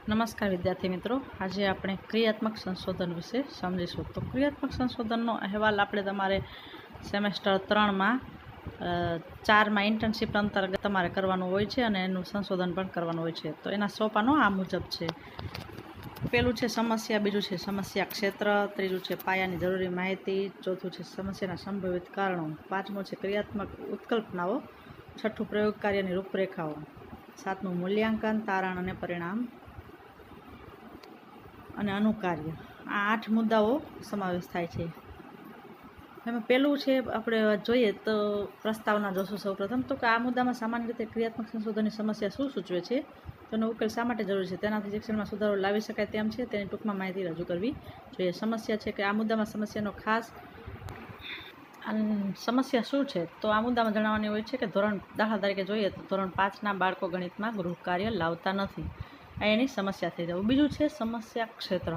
નમસ્કાર વિદ્યાર્થી મિત્રો, આજે આપણે ક્રિયાત્મક સંશોધન વિશે સમજીશું. તો ક્રિયાત્મક સંશોધનનો અહેવાલ આપણે તમારે સેમેસ્ટર 3માં 4માં ઇન્ટર્નશીપ અંતર્ગત તમારે કરવાનું હોય છે અને એનું સંશોધન પણ કરવાનું હોય છે. તો એના સોપાનો આ મુજબ છે. પહેલું છે સમસ્યા, બીજું છે સમસ્યા ક્ષેત્ર, ત્રીજું છે પાયાની જરૂરી માહિતી, ચોથું છે સમસ્યાના સંભવિત કારણો, પાંચમું છે ક્રિયાત્મક ઉત્કલ્પનાઓ, છઠ્ઠું પ્રયોગ કાર્યની રૂપરેખાઓ, સાતમું મૂલ્યાંકન, તારણ અને પરિણામ અને અનુકાર્ય. આ 8 મુદ્દાઓ સમાવેશ થાય છે. એમાં પહેલું છે, આપણે જોઈએ તો પ્રસ્તાવના જોશું સૌપ્રથમ. તો કે આ મુદ્દામાં સામાન્ય રીતે ક્રિયાત્મક સંશોધનની સમસ્યા શું સૂચવે છે, તેનો ઉકેલ શા માટે જરૂરી છે, તેનાથી શિક્ષણમાં સુધારો લાવી શકાય તેમ છે, તેની ટૂંકમાં માહિતી રજૂ કરવી જોઈએ. સમસ્યા છે કે આ મુદ્દામાં સમસ્યાનો ખાસ સમસ્યા શું છે, તો આ મુદ્દામાં જણાવવાની હોય છે કે દાખલા તરીકે જોઈએ તો ધોરણ 5ના બાળકો ગણિતમાં ગૃહ કાર્ય લાવતા નથી. આ એની સમસ્યા થઈ જાય. બીજું છે સમસ્યા ક્ષેત્ર.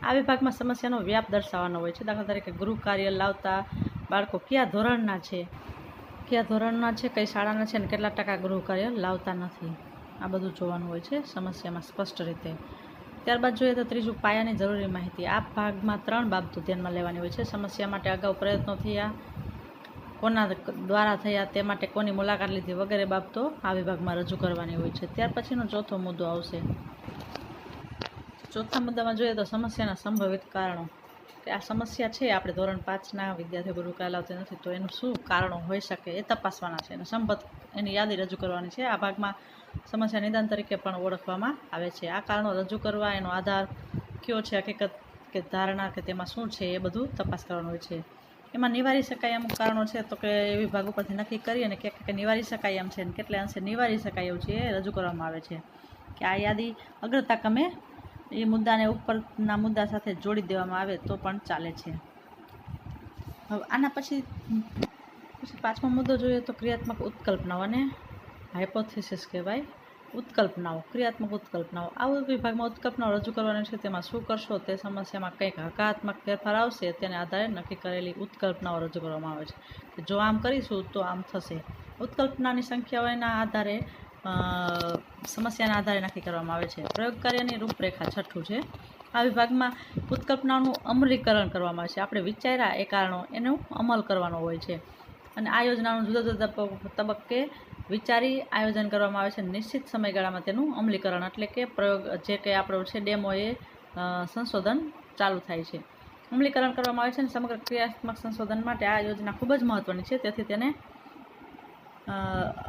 આ વિભાગમાં સમસ્યાનો વ્યાપ દર્શાવવાનો હોય છે. દાખલા તરીકે ગૃહ કાર્ય લાવતા બાળકો કયા ધોરણના છે, કઈ શાળાના છે અને કેટલા ટકા ગૃહ કાર્ય લાવતા નથી. આ બધું જોવાનું હોય છે સમસ્યામાં સ્પષ્ટ રીતે. ત્યારબાદ જોઈએ તો ત્રીજું પાયાની જરૂરી માહિતી. આ ભાગમાં 3 બાબતો ધ્યાનમાં લેવાની હોય છે. સમસ્યા માટે અગાઉ પ્રયત્નો થયા, કોના દ્વારા થયા, તે માટે કોની મુલાકાત લીધી વગેરે બાબતો આ વિભાગમાં રજૂ કરવાની હોય છે. ત્યાર પછીનો ચોથો મુદ્દો આવશે. ચોથા મુદ્દામાં જોઈએ તો સમસ્યાના સંભવિત કારણો. કે આ સમસ્યા છે, આપણે ધોરણ 5ના વિદ્યાર્થીઓ ગૃહ કાર્ય લાવતા નથી, તો એનું શું કારણો હોઈ શકે એ તપાસવાના છે અને સંભવિત એની યાદી રજૂ કરવાની છે. આ ભાગમાં સમસ્યા નિદાન તરીકે પણ ઓળખવામાં આવે છે. આ કારણો રજૂ કરવા, એનો આધાર કયો છે, હકીકત કે ધારણા કે તેમાં શું છે, એ બધું તપાસ કરવાનું હોય છે. એમાં નિવારી શકાય અમુક કારણો છે, તો કે એ વિભાગ ઉપરથી નક્કી કરી અને કે નિવારી શકાય એમ છે અને કેટલા અંશે નિવારી શકાય એવું છે એ રજૂ કરવામાં આવે છે. કે આ યાદી અગ્રતા ક્રમે એ મુદ્દાને ઉપરના મુદ્દા સાથે જોડી દેવામાં આવે તો પણ ચાલે છે. હવે આના પછી પાંચમો મુદ્દો જોઈએ તો ક્રિયાત્મક ઉત્કલ્પનાઓ અને હાઇપોથેસિસ કહેવાય. ઉત્કલ્પનાઓ, ક્રિયાત્મક ઉત્કલ્પનાઓ. આ વિભાગમાં ઉત્કલ્પનાઓ રજૂ કરવાની છે. તેમાં શું કરશો, તે સમસ્યામાં કંઈક હકારાત્મક ફેરફાર આવશે, તેને આધારે નક્કી કરેલી ઉત્કલ્પનાઓ રજૂ કરવામાં આવે છે. કે જો આમ કરીશું તો આમ થશે. ઉત્કલ્પનાની સંખ્યાઓના આધારે સમસ્યાના આધારે નક્કી કરવામાં આવે છે. પ્રયોગ કાર્યની રૂપરેખા છઠ્ઠું છે. આ વિભાગમાં ઉત્કલ્પનાઓનું અમલીકરણ કરવામાં આવે છે. આપણે વિચાર્યા એ કારણો એનો અમલ કરવાનો હોય છે અને આ યોજનાનું જુદા જુદા તબક્કે વિચારી આયોજન કરવામાં આવે છે. નિશ્ચિત સમયગાળામાં તેનું અમલીકરણ એટલે કે પ્રયોગ જે કંઈ આપણો છે ડેમો એ સંશોધન ચાલુ થાય છે. અમલીકરણ કરવામાં આવે છે અને સમગ્ર ક્રિયાત્મક સંશોધન માટે આ યોજના ખૂબ જ મહત્ત્વની છે, તેથી તેને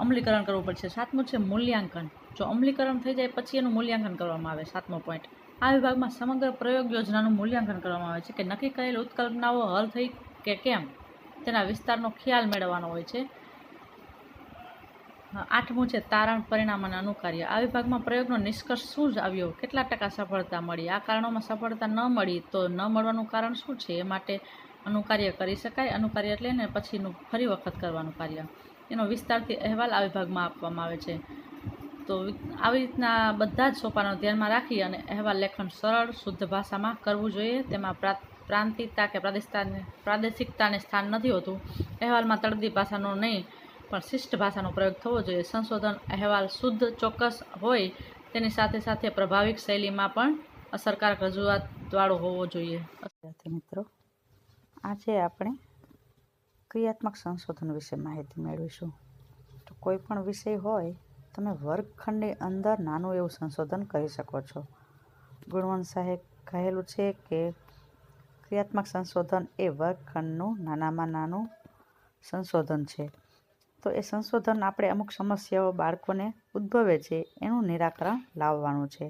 અમલીકરણ કરવું પડશે. સાતમું છે મૂલ્યાંકન. જો અમલીકરણ થઈ જાય પછી એનું મૂલ્યાંકન કરવામાં આવે. સાતમો પોઈન્ટ. આ વિભાગમાં સમગ્ર પ્રયોગ યોજનાનું મૂલ્યાંકન કરવામાં આવે છે કે નક્કી કરેલ ઉત્કલ્પનાઓ હલ થઈ કે કેમ, તેના વિસ્તારનો ખ્યાલ મેળવવાનો હોય છે. આઠમું છે તારણ, પરિણામ અને અનુકાર્ય. આ વિભાગમાં પ્રયોગનો નિષ્કર્ષ શું જ આવ્યો, કેટલા ટકા સફળતા મળી, આ કારણોમાં સફળતા ન મળી તો ન મળવાનું કારણ શું છે, એ માટે અનુકાર્ય કરી શકાય. અનુકાર્ય એટલે ને પછીનું ફરી વખત કરવાનું કાર્ય. એનો વિસ્તારથી અહેવાલ આ વિભાગમાં આપવામાં આવે છે. તો આવી રીતના બધા જ સોપાનો ધ્યાનમાં રાખી અને અહેવાલ લેખન સરળ શુદ્ધ ભાષામાં કરવું જોઈએ. તેમાં પ્રાંતિકતા કે પ્રાદેશિકતાને સ્થાન નથી હોતું. અહેવાલમાં તળદી ભાષાનો નહીં પણ શિષ્ટ ભાષાનો પ્રયોગ થવો જોઈએ. સંશોધન અહેવાલ શુદ્ધ, ચોક્કસ હોય તેની સાથે સાથે પ્રભાવિક શૈલીમાં પણ અસરકારક રજૂઆતવાળો હોવો જોઈએ. વિદ્યાર્થી મિત્રો, આજે આપણે ક્રિયાત્મક સંશોધન વિશે માહિતી મેળવીશું. તો કોઈ પણ વિષય હોય, તમે વર્ગખંડની અંદર નાનું એવું સંશોધન કરી શકો છો. ગુણવંત શાહે કહેલું છે કે ક્રિયાત્મક સંશોધન એ વર્ગખંડનું નાનામાં નાનું સંશોધન છે. તો એ સંશોધન આપણે અમુક સમસ્યાઓ બાળકોને ઉદ્ભવે છે એનું નિરાકરણ લાવવાનું છે.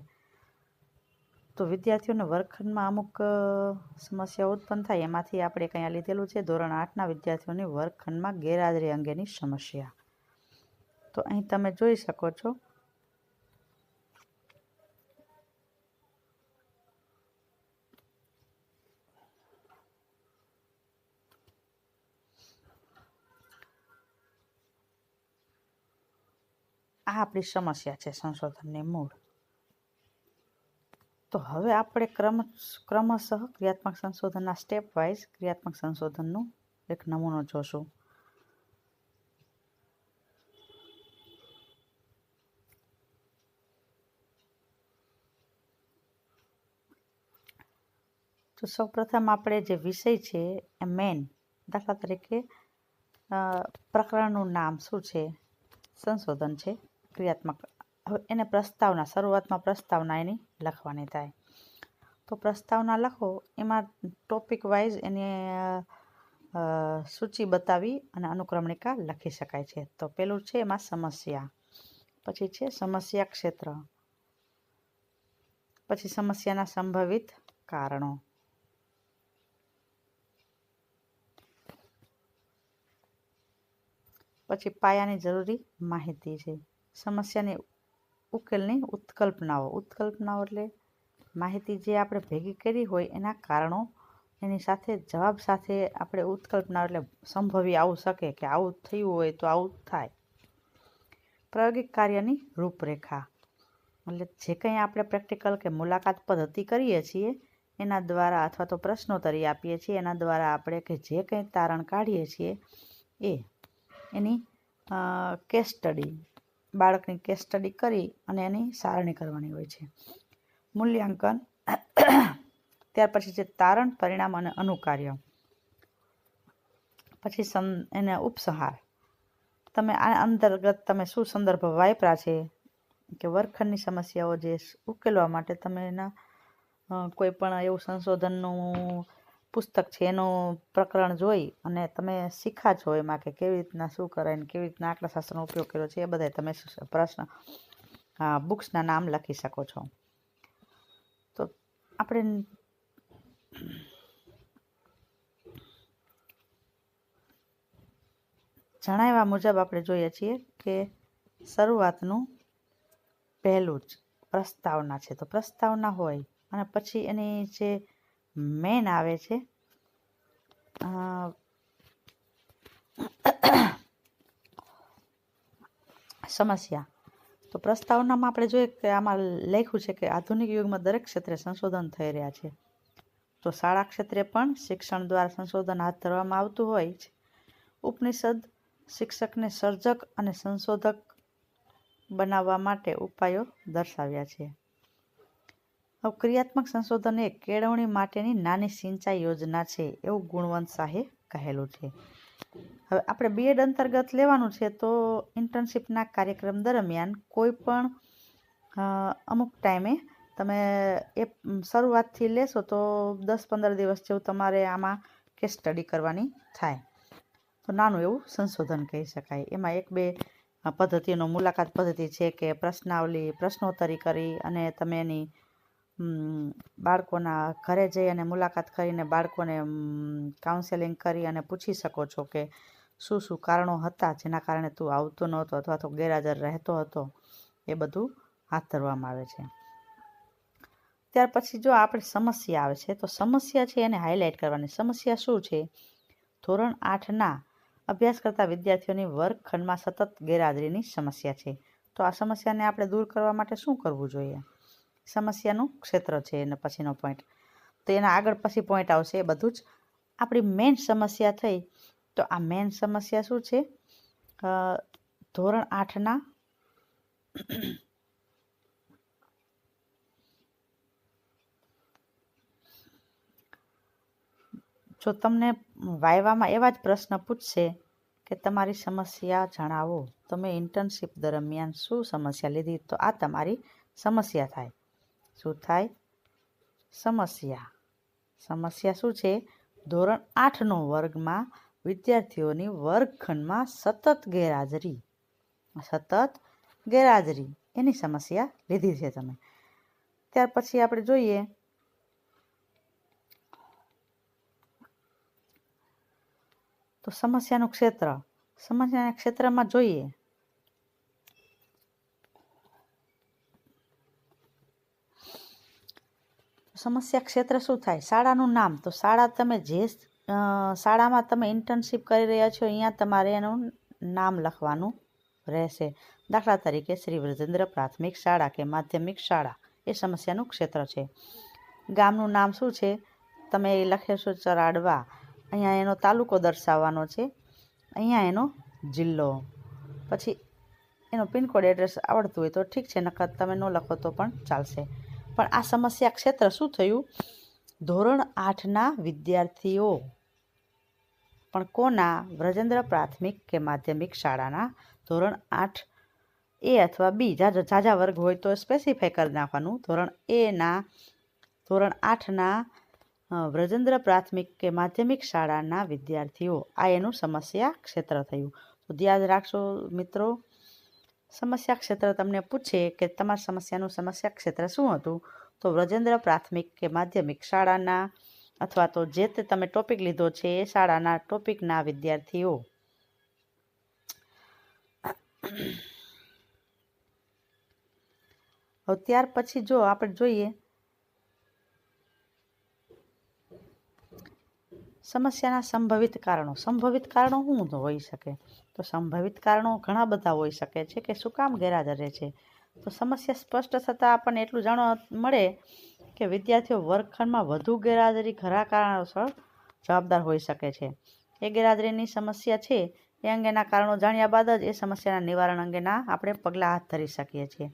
તો વિદ્યાર્થીઓને વર્ગખંડમાં અમુક સમસ્યાઓ ઉત્પન્ન થાય, એમાંથી આપણે કંઈ લીધેલું છે ધોરણ 8ના વિદ્યાર્થીઓની વર્ગખંડમાં ગેરહાજરી અંગેની સમસ્યા. તો અહીં તમે જોઈ શકો છો આ આપણી સમસ્યા છે સંશોધનની મૂળ. તો હવે આપણે ક્રમશઃ ક્રિયાત્મક સંશોધનના સ્ટેપ વાઇઝ ક્રિયાત્મક સંશોધનનું એક નમૂનો જોશું. તો સૌપ્રથમ આપણે જે વિષય છે એ મેન, દાખલા તરીકે પ્રકરણનું નામ શું છે? સંશોધન છે, ક્રિયાત્મક. હવે એને પ્રસ્તાવના, શરૂઆતમાં પ્રસ્તાવના એની લખવાની થાય. તો પ્રસ્તાવના લખો, એમાં ટોપિક વાઇઝ એને સૂચિ બતાવી અને અનુક્રમણિકા લખી શકાય છે. તો પેલું છે એમાં સમસ્યા, પછી છે સમસ્યા ક્ષેત્ર, પછી સમસ્યાના સંભવિત કારણો, પછી પાયાની જરૂરી માહિતી છે, સમસ્યાની ઉકેલની ઉત્કલ્પનાઓ. ઉત્કલ્પનાઓ એટલે માહિતી જે આપણે ભેગી કરી હોય એના કારણો, એની સાથે જવાબ સાથે આપણે ઉત્કલ્પના એટલે સંભવી આવું શકે કે આવું થયું હોય તો આવું થાય. પ્રાયોગિક કાર્યની રૂપરેખા એટલે જે કંઈ આપણે પ્રેક્ટિકલ કે મુલાકાત પદ્ધતિ કરીએ છીએ એના દ્વારા, અથવા તો પ્રશ્નોત્તરી આપીએ છીએ એના દ્વારા આપણે કે જે કંઈ તારણ કાઢીએ છીએ એની કેસ સ્ટડી, બાળકની કેસ સ્ટડી કરી અને એની સારણી કરવાની હોય છે. મૂલ્યાંકન, ત્યાર પછી છે તારણ, પરિણામ અને અનુકાર્ય, પછી એને ઉપસંહાર. તમે આ અંતર્ગત તમે શું સંદર્ભ વાપર્યા છે કે વર્ગખંડની સમસ્યાઓ જે ઉકેલવા માટે તમે એના કોઈ પણ એવું સંશોધનનું પુસ્તક છે એનું પ્રકરણ જોઈ અને તમે શીખા છો એમાં કે કેવી રીતના શું કરાય ને કેવી રીતના આંકડાશાસ્ત્રનો ઉપયોગ કર્યો છે, એ બધા તમે પ્રશ્ન બુક્સના નામ લખી શકો છો. તો આપણે જણાવ્યા મુજબ આપણે જોઈએ છીએ કે શરૂઆતનું પહેલું જ પ્રસ્તાવના છે. તો પ્રસ્તાવના હોય અને પછી એની જે મેન આવે છે સમસ્યા. તો પ્રસ્તાવનામાં આપણે જોઈએ કે આમાં લખ્યું છે કે આધુનિક યુગમાં દરેક ક્ષેત્રે સંશોધન થઈ રહ્યા છે. તો શાળા ક્ષેત્રે પણ શિક્ષણ દ્વારા સંશોધન હાથ ધરવામાં આવતું હોય છે. ઉપનિષદ શિક્ષકને સર્જક અને સંશોધક બનાવવા માટે ઉપાયો દર્શાવ્યા છે. હવે ક્રિયાત્મક સંશોધન એ કેળવણી માટેની નાની સિંચાઈ યોજના છે એવું ગુણવંત શાહે કહેલું છે. હવે આપણે બીએડ અંતર્ગત લેવાનું છે તો ઇન્ટર્નશીપના કાર્યક્રમ દરમિયાન કોઈ પણ અમુક ટાઈમે તમે એ શરૂઆતથી લેશો તો 10-15 દિવસ જેવું તમારે આમાં કેસ સ્ટડી કરવાની થાય. તો નાનું એવું સંશોધન કહી શકાય. એમાં 1-2 પદ્ધતિનો મુલાકાત પદ્ધતિ છે કે પ્રશ્નાવલી, પ્રશ્નોત્તરી કરી અને તમે એની બાળકોના ઘરે જઈ અને મુલાકાત કરીને બાળકોને કાઉન્સેલિંગ કરી અને પૂછી શકો છો કે શું શું કારણો હતા જેના કારણે તું આવતો નહોતો અથવા તો ગેરહાજર રહેતો હતો. એ બધું હાથ ધરવામાં આવે છે. ત્યાર પછી જો આપણે સમસ્યા આવે છે તો સમસ્યા છે એને હાઇલાઇટ કરવાની. સમસ્યા શું છે? ધોરણ 8ના અભ્યાસ કરતા વિદ્યાર્થીઓની વર્ગખંડમાં સતત ગેરહાજરીની સમસ્યા છે. તો આ સમસ્યાને આપણે દૂર કરવા માટે શું કરવું જોઈએ? સમસ્યાનું ક્ષેત્ર છે એને પછીનો પોઈન્ટ. તો એના આગળ પછી પોઈન્ટ આવશે. એ બધું જ આપણી મેઇન સમસ્યા થઈ. તો આ મેઇન સમસ્યા શું છે? ધોરણ 8ના જો તમને વાયવામાં એવા જ પ્રશ્ન પૂછશે કે તમારી સમસ્યા જણાવો, તમે ઇન્ટર્નશીપ દરમિયાન શું સમસ્યા લીધી, તો આ તમારી સમસ્યા થાય. શું થાય? સમસ્યા. સમસ્યા શું છે? ધોરણ 8નો વર્ગમાં વિદ્યાર્થીઓની વર્ગખંડમાં સતત ગેરહાજરી એની સમસ્યા લીધી છે તમે. ત્યાર પછી આપણે જોઈએ તો સમસ્યાનું ક્ષેત્ર. સમસ્યાના ક્ષેત્રમાં જોઈએ સમસ્યા ક્ષેત્ર શું થાય? શાળાનું નામ. તો શાળા તમે જે શાળામાં તમે ઇન્ટર્નશીપ કરી રહ્યા છો અહીંયા તમારે એનું નામ લખવાનું રહેશે. દાખલા તરીકે શ્રી વૃજેન્દ્ર પ્રાથમિક શાળા કે માધ્યમિક શાળા એ સમસ્યાનું ક્ષેત્ર છે. ગામનું નામ શું છે? તમે એ લખેશો ચરાડવા, અહીંયા એનો તાલુકો દર્શાવવાનો છે, અહીંયા એનો જિલ્લો, પછી એનો પિનકોડ એડ્રેસ આવડતું હોય તો ઠીક છે, નકર તમે ન લખો તો પણ ચાલશે. પણ આ સમસ્યા ક્ષેત્ર શું થયું? ધોરણ 8ના વિદ્યાર્થીઓ પણ કોના? વ્રજેન્દ્ર પ્રાથમિક કે માધ્યમિક શાળાના ધોરણ 8 એ અથવા બી, ઝાઝા વર્ગ હોય તો સ્પેસિફાય કરી નાખવાનું. ધોરણ 8ના વ્રજેન્દ્ર પ્રાથમિક કે માધ્યમિક શાળાના વિદ્યાર્થીઓ, આ એનું સમસ્યા ક્ષેત્ર થયું. તો યાદ રાખશો મિત્રો, સમસ્યા ક્ષેત્ર તમને પૂછે કે તમારી સમસ્યાનું સમસ્યા ક્ષેત્ર શું હતું, તો વ્રજેન્દ્ર પ્રાથમિક કે માધ્યમિક શાળાના અથવા તો જે તે તમે ટોપિક લીધો છે એ શાળાના ટોપિકના વિદ્યાર્થીઓ. હવે ત્યાર પછી જો આપણે જોઈએ સમસ્યાના સંભવિત કારણો. સંભવિત કારણો શું હોઈ શકે? તો સંભવિત કારણો ઘણા બધા હોઈ શકે છે કે શું કામ ગેરહાજર રહે છે. તો સમસ્યા સ્પષ્ટ થતાં આપણને એટલું જાણવા મળે કે વિદ્યાર્થીઓ વર્ગખંડમાં વધુ ગેરહાજરી ઘણા કારણોસર જવાબદાર હોઈ શકે છે. એ ગેરહાજરીની સમસ્યા છે એ અંગેના કારણો જાણ્યા બાદ જ એ સમસ્યાના નિવારણ અંગેના આપણે પગલાં હાથ ધરી શકીએ છીએ.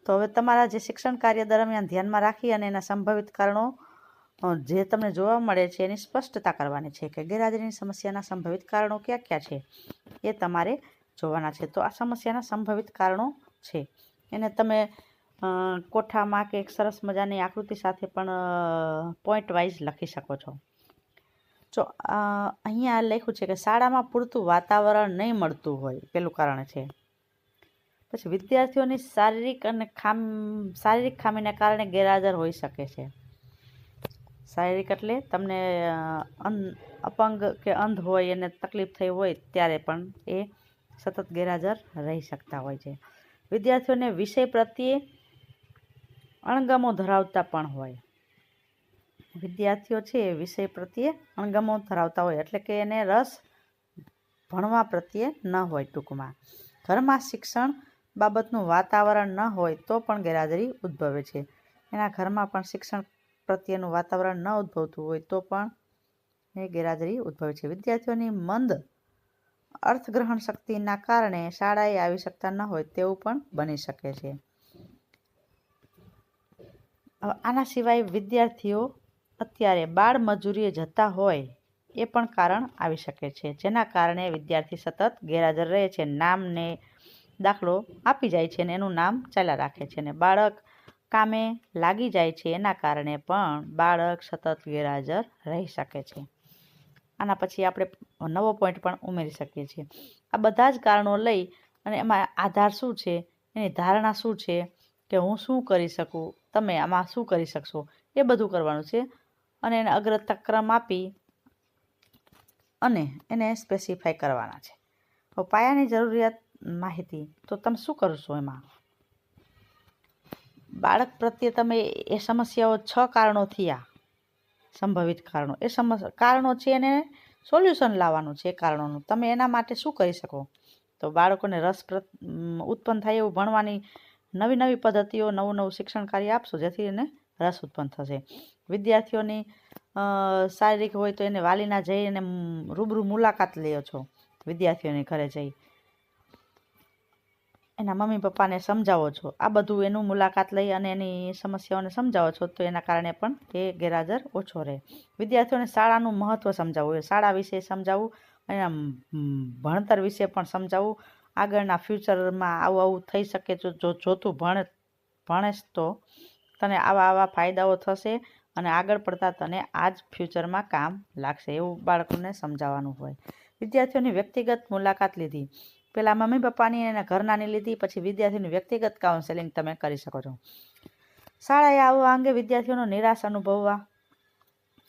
તો હવે તમારા જે શિક્ષણ કાર્ય દરમિયાન ધ્યાનમાં રાખી અને એના સંભવિત કારણો જે તમને જોવા મળે છે એની સ્પષ્ટતા કરવાની છે કે ગેરહાજરીની સમસ્યાના સંભવિત કારણો ક્યાં ક્યાં છે એ તમારે જોવાના છે. તો આ સમસ્યાના સંભવિત કારણો છે એને તમે કોઠામાં કે એક સરસ મજાની આકૃતિ સાથે પણ પોઈન્ટ વાઇઝ લખી શકો છો. જો અહીંયા લખ્યું છે કે શાળામાં પૂરતું વાતાવરણ નહીં મળતું હોય, પેલું કારણ છે. પછી વિદ્યાર્થીઓની શારીરિક ખામીને કારણે ગેરહાજર હોઈ શકે છે. શારીરિક એટલે તમને અપંગ કે અંધ હોય એને તકલીફ થઈ હોય ત્યારે પણ એ સતત ગેરહાજર રહી શકતા હોય છે. વિદ્યાર્થીઓને વિષય પ્રત્યે અણગમો ધરાવતા પણ હોય. વિદ્યાર્થીઓ છે એ વિષય પ્રત્યે અણગમો ધરાવતા હોય એટલે કે એને રસ ભણવા પ્રત્યે ન હોય. ટૂંકમાં ઘરમાં શિક્ષણ બાબતનું વાતાવરણ ન હોય તો પણ ગેરહાજરી ઉદ્ભવે છે. એના ઘરમાં પણ શિક્ષણ પ્રત્યેનું વાતાવરણ ન ઉદ્ભવતું હોય તો પણ એ ગેરહાજરી ઉદ્ભવે છે. વિદ્યાર્થીઓની મંદ અર્થગ્રહણ શક્તિના કારણે શાળાએ આવી શકતા ન હોય તેવું પણ બની શકે છે. આના સિવાય વિદ્યાર્થીઓ અત્યારે બાળ મજૂરીએ જતા હોય એ પણ કારણ આવી શકે છે, જેના કારણે વિદ્યાર્થી સતત ગેરહાજર રહે છે. નામને દાખલો આપી જાય છે અને એનું નામ ચાલ્યા રાખે છે અને બાળક કામે લાગી જાય છે, એના કારણે પણ બાળક સતત ગેરહાજર રહી શકે છે. આના પછી આપણે નવો પોઈન્ટ પણ ઉમેરી શકીએ છીએ. આ બધા જ કારણો લઈ અને એમાં આધાર શું છે, એની ધારણા શું છે કે હું શું કરી શકું, તમે આમાં શું કરી શકશો, એ બધું કરવાનું છે અને એને અગ્રતા ક્રમ આપી અને એને સ્પેસિફાય કરવાના છે. હવે પાયાની જરૂરિયાત માહિતી, તો તમે શું કરશો એમાં? બાળક પ્રત્યે તમે એ સમસ્યાઓ 6 કારણો થયા, સંભવિત કારણો. એ કારણો છે એને સોલ્યુશન લાવવાનું છે. એ કારણોનું તમે એના માટે શું કરી શકો? તો બાળકોને રસ ઉત્પન્ન થાય એવું ભણવાની નવી નવી પદ્ધતિઓ, નવું શિક્ષણ કાર્ય આપશો જેથી એને રસ ઉત્પન્ન થશે. વિદ્યાર્થીઓની શારીરિક હોય તો એને વાલીના જઈ અને રૂબરૂ મુલાકાત લ્યો છો. વિદ્યાર્થીઓને ઘરે જઈ એના મમ્મી પપ્પાને સમજાવો છો. આ બધું એનું મુલાકાત લઈ અને એની સમસ્યાઓને સમજાવો છો તો એના કારણે પણ એ ગેરહાજર ઓછો રહે. વિદ્યાર્થીઓને શાળાનું મહત્ત્વ સમજાવવું, શાળા વિશે સમજાવવું અને ભણતર વિશે પણ સમજાવવું. આગળના ફ્યુચરમાં આવું થઈ શકે જો તું ભણેશ તો તને આવા ફાયદાઓ થશે અને આગળ પડતા તને આ જ ફ્યુચરમાં કામ લાગશે, એવું બાળકોને સમજાવવાનું હોય. વિદ્યાર્થીઓની વ્યક્તિગત મુલાકાત લીધી. પહેલાં મમ્મી પપ્પાની અને ઘરનાની લીધી, પછી વિદ્યાર્થીની વ્યક્તિગત કાઉન્સેલિંગ તમે કરી શકો છો. શાળાએ આવવા અંગે વિદ્યાર્થીઓનો નિરાશ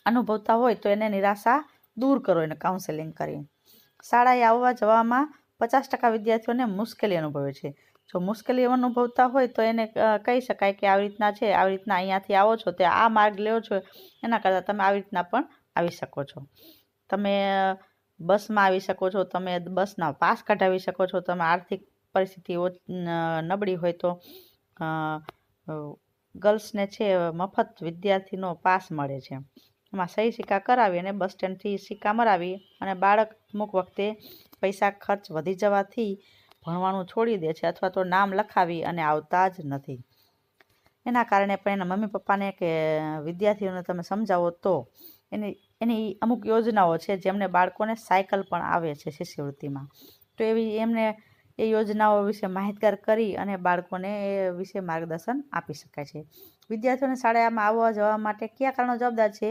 અનુભવતા હોય તો એને નિરાશા દૂર કરો એને કાઉન્સેલિંગ કરી. શાળાએ આવવા જવામાં 50% વિદ્યાર્થીઓને મુશ્કેલી અનુભવે છે. જો મુશ્કેલી અનુભવતા હોય તો એને કહી શકાય કે આવી રીતના છે, આવી રીતના અહીંયાથી આવો છો તે આ માર્ગ લ્યો છો, એના કરતાં તમે આવી રીતના પણ આવી શકો છો. તમે બસમાં આવી શકો છો, તમે બસના પાસ કઢાવી શકો છો. તમે આર્થિક પરિસ્થિતિ નબળી હોય તો ગર્લ્સને છે મફત વિદ્યાર્થીનો પાસ મળે છે. એમાં સહી સિક્કા કરાવી અને બસ સ્ટેન્ડથી સિક્કા મરાવી અને બાળક અમુક વખતે પૈસા ખર્ચ વધી જવાથી ભણવાનું છોડી દે છે અથવા તો નામ લખાવી અને આવતા જ નથી. એના કારણે પણ એના મમ્મી પપ્પાને કે વિદ્યાર્થીઓને તમે સમજાવો તો એની અમુક યોજનાઓ છે જેમને બાળકોને સાયકલ પણ આવે છે શિષ્યવૃત્તિમાં, તો એમને એ યોજનાઓ વિશે માહિતગાર કરી અને બાળકોને એ વિશે માર્ગદર્શન આપી શકાય છે. વિદ્યાર્થીઓને શાળામાં આવવા જવા માટે કયા કારણો જવાબદાર છે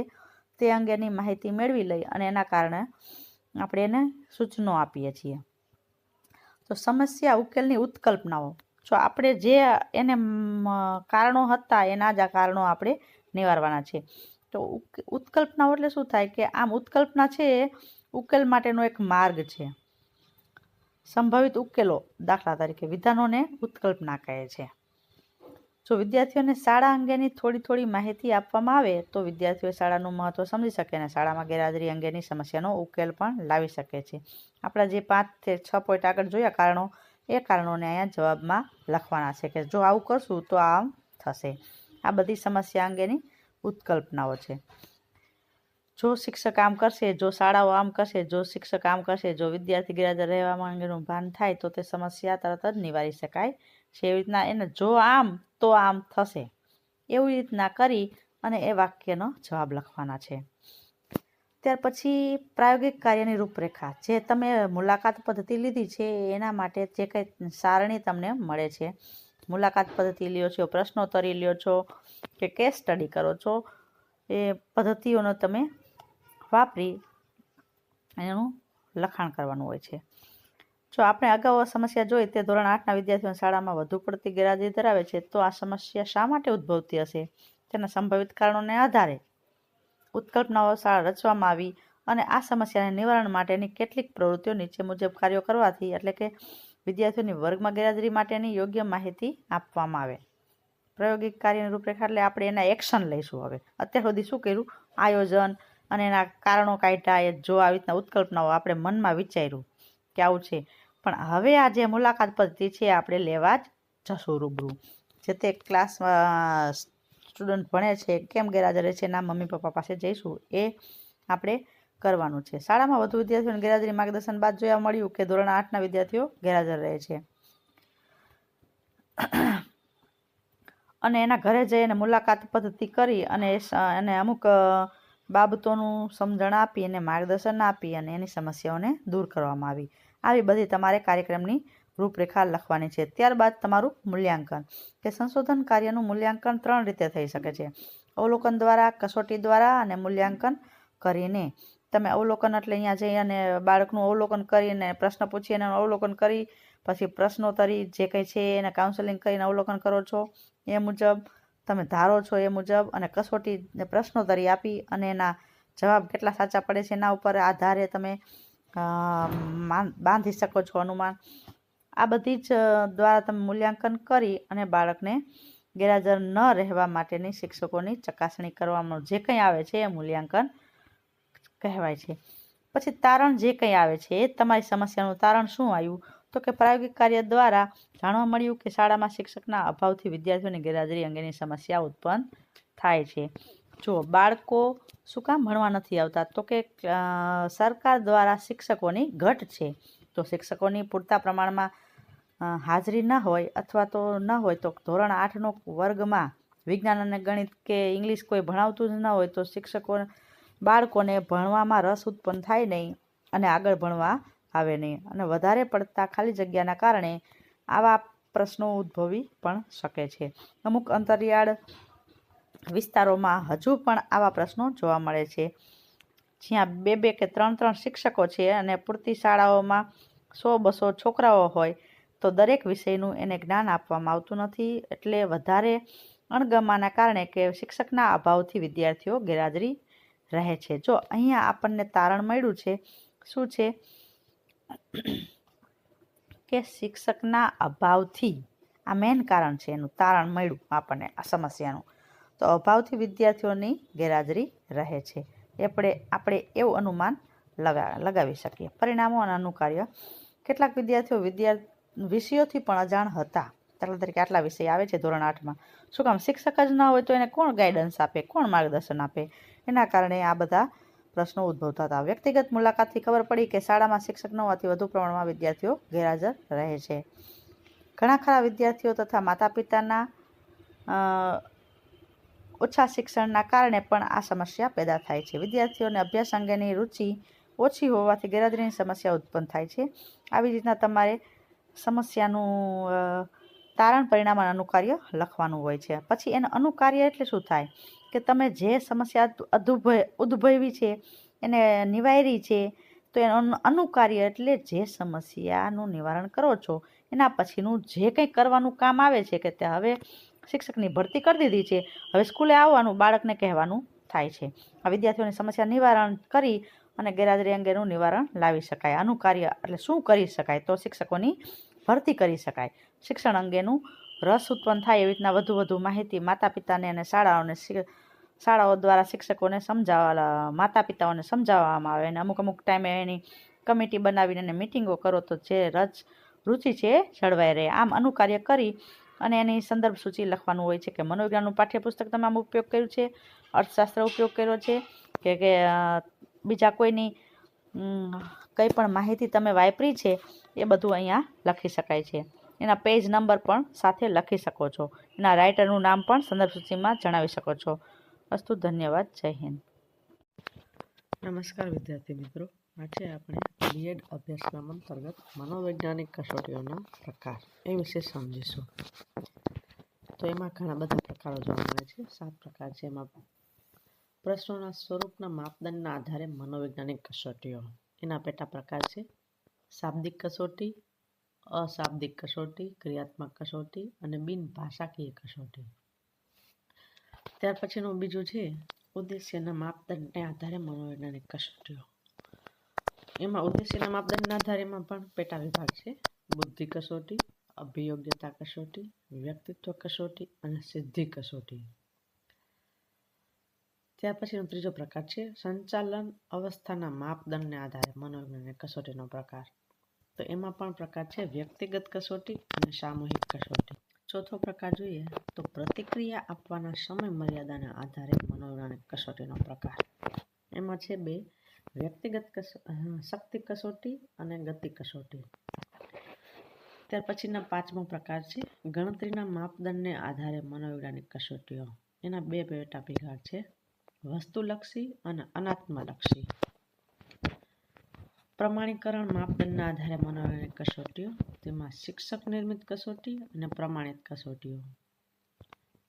તે અંગેની માહિતી મેળવી લઈ અને એના કારણે આપણે એને સૂચનો આપીએ છીએ. તો સમસ્યા ઉકેલની ઉત્કલ્પનાઓ, જો આપણે જે એને કારણો હતા એના જ આ કારણો આપણે નિવારવાના છે. તો ઉત્કલ્પનાઓ એટલે શું થાય કે આમ ઉત્કલ્પના છે એ ઉકેલ માટેનો એક માર્ગ છે. સંભવિત ઉકેલો, દાખલા તરીકે વિધાનોને ઉત્કલ્પના કહે છે. જો વિદ્યાર્થીઓને શાળા અંગેની થોડી માહિતી આપવામાં આવે તો વિદ્યાર્થીઓ શાળાનું મહત્વ સમજી શકે અને શાળામાં ગેરહાજરી અંગેની સમસ્યાનો ઉકેલ પણ લાવી શકે છે. આપણા જે 5 થી 6 પોઈન્ટ આગળ જોયા કારણો, એ કારણોને અહીંયા જવાબમાં લખવાના છે કે જો આવું કરશું તો આમ થશે. આ બધી સમસ્યા અંગેની ઉત્કલ્પનાઓ છે. જો શિક્ષક આમ કરશે, જો શાળાઓ આમ કરશે, જો શિક્ષક આમ કરશે, જો વિદ્યાર્થી ગેરહાજર રહેવા અંગેનું ભાન થાય તો તે સમસ્યા તરત જ નિવારી શકાય છે. એવી રીતના એને જો આમ તો આમ થશે, એવી રીતના કરી અને એ વાક્યનો જવાબ લખવાના છે. ત્યાર પછી પ્રાયોગિક કાર્યની રૂપરેખા, જે તમે મુલાકાત પદ્ધતિ લીધી છે એના માટે જે કંઈ સારણી તમને મળે છે, મુલાકાત પદ્ધતિ લ્યો છો, પ્રશ્નોત્તરી લ્યો છો કે કેસ સ્ટડી કરો છો, એ પદ્ધતિઓનો તમે વાપરી એનું લખાણ કરવાનું હોય છે. જો આપણે અગાઉ સમસ્યા જોઈ તે ધોરણ 8ના વિદ્યાર્થીઓ શાળામાં વધુ પડતી ગેરહાજરી ધરાવે છે તો આ સમસ્યા શા માટે ઉદ્ભવતી હશે, તેના સંભવિત કારણોને આધારે ઉત્કલ્પનાઓ શાળા રચવામાં આવી અને આ સમસ્યાના નિવારણ માટેની કેટલીક પ્રવૃત્તિઓ નીચે મુજબ કાર્યો કરવાથી, એટલે કે વિદ્યાર્થીઓની વર્ગમાં ગેરહાજરી માટેની યોગ્ય માહિતી આપવામાં આવે. પ્રાયોગિક કાર્યની રૂપરેખા એટલે આપણે એના એક્શન લઈશું. હવે અત્યાર સુધી શું કર્યું, આયોજન અને એના કારણો કાઢ્યા, જો આવી રીતના ઉત્કલ્પનાઓ આપણે મનમાં વિચાર્યું કે આવું છે, પણ હવે આ જે મુલાકાત પદ્ધતિ છે આપણે લેવા જ જશું રૂબરૂ. જે તે ક્લાસમાં સ્ટુડન્ટ ભણે છે કેમ ગેરહાજર રહે છે એના મમ્મી પપ્પા પાસે જઈશું, એ આપણે કરવાનું છે. શાળામાં વધુ વિદ્યાર્થીઓની ગેરહાજરી માર્ગદર્શન બાદ જોવા મળ્યું કે ધોરણ 8ના વિદ્યાર્થીઓ ગેરહાજર રહે છે અને એના ઘરે જઈ અને મુલાકાત પદ્ધતિ કરી અને અમુક બાબતોનું સમજણ આપી અને માર્ગદર્શન આપી અને એની સમસ્યાઓને દૂર કરવામાં આવી. આવી બધી તમારે કાર્યક્રમની રૂપરેખા લખવાની છે. ત્યારબાદ તમારું મૂલ્યાંકન, કે સંશોધન કાર્યનું મૂલ્યાંકન 3 રીતે થઈ શકે છે: અવલોકન દ્વારા, કસોટી દ્વારા અને મૂલ્યાંકન કરીને. તમે અવલોકન એટલે અહીંયા જઈ અને બાળકનું અવલોકન કરીને પ્રશ્ન પૂછી અને અવલોકન કરી, પછી પ્રશ્નોત્તરી જે કંઈ છે એને કાઉન્સેલિંગ કરીને અવલોકન કરો છો એ મુજબ, તમે ધારો છો એ મુજબ, અને કસોટી પ્રશ્નોત્તરી આપી અને એના જવાબ કેટલા સાચા પડે છે એના ઉપર આધારે તમે બાંધી શકો છો અનુમાન. આ બધી જ દ્વારા તમે મૂલ્યાંકન કરી અને બાળકને ગેરહાજર ન રહેવા માટેની શિક્ષકોની ચકાસણી કરવામાં જે કંઈ આવે છે એ મૂલ્યાંકન કહેવાય છે. પછી તારણ જે કંઈ આવે છે એ તમારી સમસ્યાનું તારણ શું આવ્યું, તો કે પ્રાયોગિક કાર્ય દ્વારા જાણવા મળ્યું કે શાળામાં શિક્ષકના અભાવથી વિદ્યાર્થીઓની ગેરહાજરી અંગેની સમસ્યા ઉત્પન્ન થાય છે. જો બાળકો શું કામ ભણવા નથી આવતા, તો કે સરકાર દ્વારા શિક્ષકોની ઘટ છે. તો શિક્ષકોની પૂરતા પ્રમાણમાં હાજરી ન હોય અથવા તો ન હોય તો ધોરણ 8નો વર્ગમાં વિજ્ઞાન અને ગણિત કે ઇંગ્લિશ કોઈ ભણાવતું જ ન હોય તો બાળકોને ભણવામાં રસ ઉત્પન્ન થાય નહીં અને આગળ ભણવા આવે નહીં, અને વધારે પડતા ખાલી જગ્યાના કારણે આવા પ્રશ્નો ઉદ્ભવી પણ શકે છે. અમુક અંતરિયાળ વિસ્તારોમાં હજુ પણ આવા પ્રશ્નો જોવા મળે છે, જ્યાં 2 કે 3 શિક્ષકો છે અને પૂરતી શાળાઓમાં 100-200 છોકરાઓ હોય તો દરેક વિષયનું એને જ્ઞાન આપવામાં આવતું નથી. એટલે વધારે અણગમાના કારણે કે શિક્ષકના અભાવથી વિદ્યાર્થીઓ ગેરહાજરી રહે છે. જો અહીંયા આપણને તારણ મળ્યું છે, શું છે કે શિક્ષકના અભાવથી, આ મેઇન કારણ છે, એનું તારણ મળ્યું આપણને આ સમસ્યાનું. તો અભાવથી વિદ્યાર્થીઓની ગેરહાજરી રહે છે, આપણે એવું અનુમાન લગાવી શકીએ. પરિણામો અને અનુકાર્ય, કેટલાક વિદ્યાર્થીઓ વિષયોથી પણ અજાણ હતા. દાખલા તરીકે આટલા વિષય આવે છે ધોરણ 8માં, શું કામ, શિક્ષક જ ન હોય તો એને કોણ ગાઈડન્સ આપે, કોણ માર્ગદર્શન આપે, એના કારણે આ બધા પ્રશ્નો ઉદ્ભવતા હતા. વ્યક્તિગત મુલાકાતથી ખબર પડી કે શાળામાં શિક્ષક ન હોવાથી વધુ પ્રમાણમાં વિદ્યાર્થીઓ ગેરહાજર રહે છે. ઘણા ખરા વિદ્યાર્થીઓ તથા માતા પિતાના ઓછા શિક્ષણના કારણે પણ આ સમસ્યા પેદા થાય છે. વિદ્યાર્થીઓને અભ્યાસ અંગેની રુચિ ઓછી હોવાથી ગેરહાજરીની સમસ્યા ઉત્પન્ન થાય છે. આવી રીતના તમારે સમસ્યાનું તારણ પરિણામ અને અનુકાર્ય લખવાનું હોય છે. પછી એનું અનુકાર્ય એટલે શું થાય કે તમે જે સમસ્યા ઉદ્ભવી છે એને નિવારી છે, તો એનું અનુકાર્ય એટલે જે સમસ્યાનું નિવારણ કરો છો એના પછીનું જે કંઈ કરવાનું કામ આવે છે કે તે હવે શિક્ષકની ભરતી કરી દીધી છે, હવે સ્કૂલે આવવાનું બાળકને કહેવાનું થાય છે. આ વિદ્યાર્થીઓની સમસ્યા નિવારણ કરી અને ગેરહાજરી અંગેનું નિવારણ લાવી શકાય. આનું એટલે શું કરી શકાય? તો શિક્ષકોની ભરતી કરી શકાય. શિક્ષણ અંગેનું રસ ઉત્પન્ન થાય એવી રીતના વધુ માહિતી માતા પિતાને અને શાળાઓ દ્વારા શિક્ષકોને માતા પિતાઓને સમજાવવામાં આવે. અને અમુક ટાઈમે એની કમિટી બનાવીને એને મિટિંગો કરો તો જે રુચિ છે એ જળવાઈ રહે. આમ અનુકાર્ય કરી અને એની સંદર્ભ સૂચિ લખવાનું હોય છે કે મનોવિજ્ઞાનનું પાઠ્યપુસ્તક તમે આમ ઉપયોગ કર્યું છે, અર્થશાસ્ત્ર ઉપયોગ કર્યો છે કે બીજા કોઈની કંઈ પણ માહિતી તમે વાપરી છે, એ બધું અહીંયા લખી શકાય છે. એના પેજ નંબર પણ સાથે લખી શકો છો. એના રાઇટરનું નામ પણ સંદર્ભ સૂચિમાં જણાવી શકો છો. અસ્તુ, ધન્યવાદ, જય હિન્દ. નમસ્કાર વિદ્યાર્થી મિત્રો, આજે આપણે બીએડ અભ્યાસક્રમ અંતર્ગત મનોવૈજ્ઞાનિક કસોટીઓના પ્રકાર એ વિશે સમજીશું. તો એમાં ઘણા બધા પ્રકારો જોવા મળે છે. 7 પ્રકાર છે. એમાં પ્રશ્નોના સ્વરૂપના માપદંડના આધારે મનોવૈજ્ઞાનિક કસોટીઓ, એના પેટા પ્રકાર છે: શાબ્દિક કસોટી, અશાબ્દિક કસોટી, ક્રિયાત્મક કસોટી અને બિનભાષાકીય કસોટી. ત્યાર પછીનું બીજું છે ઉદ્દેશ્યના માપદંડને આધારે મનોવૈજ્ઞાનિક કસોટીઓ. એમાં ઉદ્દેશ્યના માપદંડના આધારે એમાં પણ પેટા વિભાગ છે: બુદ્ધિ કસોટી, અભિયોગ્યતા કસોટી, વ્યક્તિત્વ કસોટી અને સિદ્ધિ કસોટી. ત્યાર પછીનો ત્રીજો પ્રકાર છે સંચાલન અવસ્થાના માપદંડને આધારે મનોવૈજ્ઞાનિક કસોટીનો પ્રકાર. તો એમાં પણ પ્રકાર છે વ્યક્તિગત કસોટી અને સામૂહિક કસોટી. ચોથો પ્રકાર જોઈએ તો પ્રતિક્રિયા આપવાના સમય મર્યાદાના આધારે મનોવૈજ્ઞાનિક કસોટીનો પ્રકાર. એમાં છે 2: વ્યક્તિગત શક્તિ કસોટી અને ગતિ કસોટી. ત્યાર પછીના 5મો પ્રકાર છે ગણતરીના માપદંડને આધારે મનોવૈજ્ઞાનિક કસોટીઓ. એના 2 પેટા વિભાગ છે: વસ્તુલક્ષી અને અનાત્મલક્ષી. પ્રમાણીકરણ માપદંડના આધારે મનોવૈજ્ઞાનિક કસોટીઓ, તેમાં શિક્ષક નિર્મિત કસોટી અને પ્રમાણિત કસોટીઓ.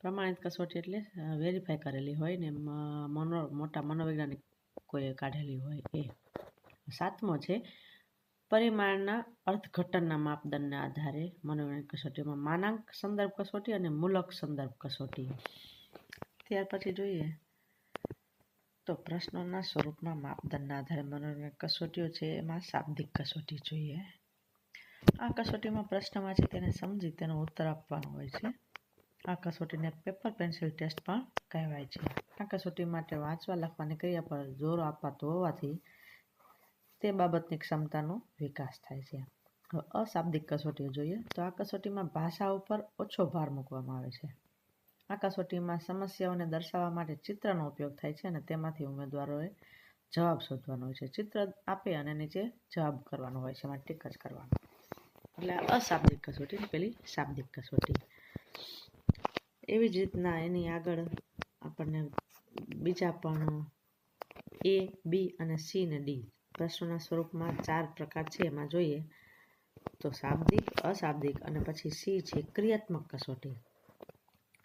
પ્રમાણિત કસોટી એટલે વેરીફાઈ કરેલી હોય ને મોટા મનોવૈજ્ઞાનિક કોઈ કાઢેલી હોય એ. 7મો છે પરિમાણના અર્થઘટનના માપદંડના આધારે મનોવૈજ્ઞાનિક કસોટીમાં માનાંક સંદર્ભ કસોટી અને મૂલક સંદર્ભ કસોટી. ત્યાર પછી જોઈએ તો પ્રશ્નોના સ્વરૂપના માપદંડના આધારે મનોવૈજ્ઞાનિક કસોટીઓ છે. એમાં શાબ્દિક કસોટી જોઈએ. આ કસોટીમાં પ્રશ્ન વાંચી તેને સમજી તેનો ઉત્તર આપવાનો હોય છે. આ કસોટીને પેપર પેન્સિલ ટેસ્ટ પણ કહેવાય છે. આ કસોટી માટે વાંચવા લખવાની ક્રિયા પર જોર અપાતું હોવાથી તે બાબતની ક્ષમતાનો વિકાસ થાય છે. અશાબ્દિક કસોટીઓ જોઈએ તો આ કસોટીમાં ભાષા ઉપર ઓછો ભાર મૂકવામાં આવે છે. આ કસોટીમાં સમસ્યાઓને દર્શાવવા માટે ચિત્રનો ઉપયોગ થાય છે અને તેમાંથી ઉમેદવારોએ જવાબ શોધવાનો હોય છે. ચિત્ર આપે અને નીચે જવાબ કરવાનો હોય છે, એમાં ટીક જ કરવાનો. એટલે અશાબ્દિક કસોટી, પેલી શાબ્દિક કસોટી. એવી જ રીતના એની આગળ આપણને બીજા પણ A, B અને C ને D પ્રશ્નોના સ્વરૂપમાં 4 પ્રકાર છે. એમાં જોઈએ તો શાબ્દિક, અશાબ્દિક અને પછી C છે ક્રિયાત્મક કસોટી.